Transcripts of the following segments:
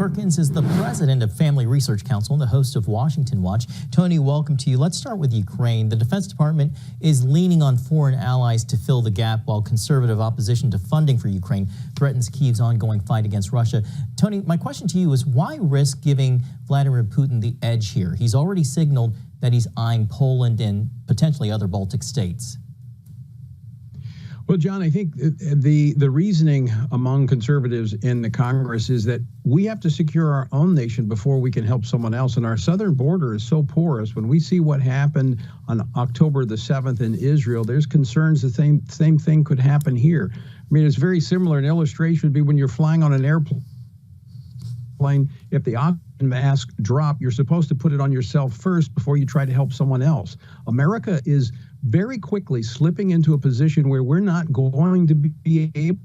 Perkins is the president of Family Research Council and the host of Washington Watch. Tony, welcome to you. Let's start with Ukraine. The Defense Department is leaning on foreign allies to fill the gap, while conservative opposition to funding for Ukraine threatens Kyiv's ongoing fight against Russia. Tony, my question to you is, why risk giving Vladimir Putin the edge here? He's already signaled that he's eyeing Poland and potentially other Baltic states. Well, John, I think the reasoning among conservatives in the Congress is that we have to secure our own nation before we can help someone else. And our southern border is so porous. When we see what happened on October the 7th in Israel, there's concerns the same thing could happen here. I mean, it's very similar. An illustration would be when you're flying on an airplane. If the oxygen mask drop, you're supposed to put it on yourself first before you try to help someone else. America is very quickly slipping into a position where we're not going to be able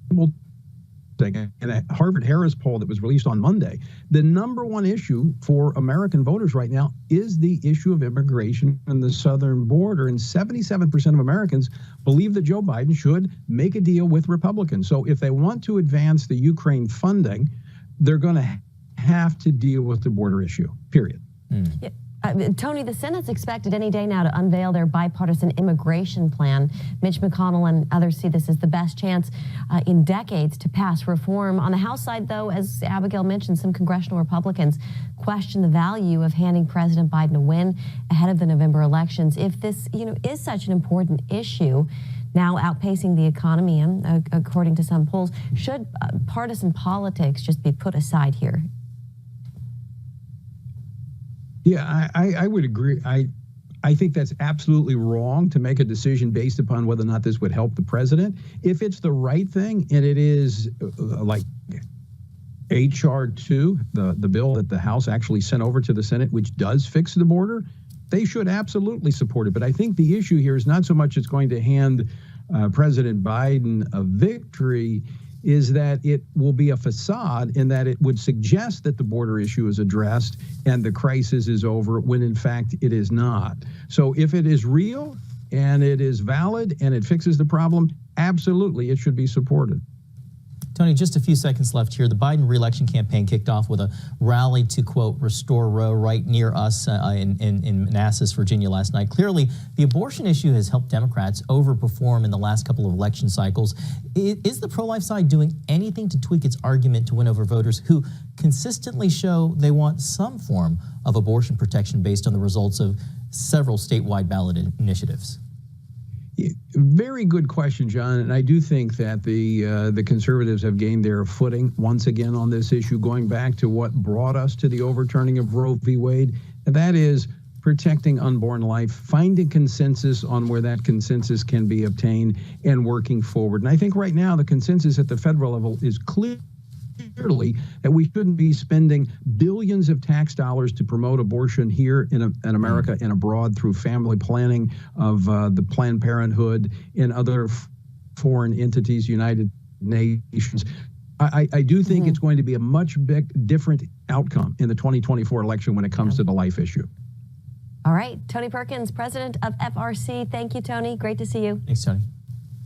to. In a Harvard-Harris poll that was released on Monday, the #1 issue for American voters right now is the issue of immigration and the southern border. And 77% of Americans believe that Joe Biden should make a deal with Republicans. So if they want to advance the Ukraine funding, they're going to have to deal with the border issue, period. Yeah. Tony, the Senate's expected any day now to unveil their bipartisan immigration plan. Mitch McConnell and others see this as the best chance in decades to pass reform. On the House side, though, as Abigail mentioned, some congressional Republicans question the value of handing President Biden a win ahead of the November elections. If this, is such an important issue, now outpacing the economy, and according to some polls, should partisan politics just be put aside here? Yeah, I would agree. I think that's absolutely wrong to make a decision based upon whether or not this would help the president. If it's the right thing, and it is like H.R. 2, the bill that the House actually sent over to the Senate, which does fix the border, they should absolutely support it. But I think the issue here is not so much it's going to hand President Biden a victory, is that it will be a facade in that it would suggest that the border issue is addressed and the crisis is over, when in fact it is not. So if it is real and it is valid and it fixes the problem, absolutely it should be supported. Tony, just a few seconds left here. The Biden re-election campaign kicked off with a rally to, quote, restore Roe right near us in Manassas, Virginia last night. Clearly, the abortion issue has helped Democrats overperform in the last couple of election cycles. Is the pro-life side doing anything to tweak its argument to win over voters who consistently show they want some form of abortion protection based on the results of several statewide ballot initiatives? Very good question, John. And I do think that the conservatives have gained their footing once again on this issue, going back to what brought us to the overturning of Roe v. Wade, and that is protecting unborn life, finding consensus on where that consensus can be obtained, and working forward. And I think right now the consensus at the federal level is clearly that we shouldn't be spending billions of tax dollars to promote abortion here in America and abroad through family planning of the Planned Parenthood and other foreign entities, United Nations. I do think it's going to be a much different outcome in the 2024 election when it comes to the life issue. All right. Tony Perkins, president of FRC. Thank you, Tony. Great to see you. Thanks, Tony.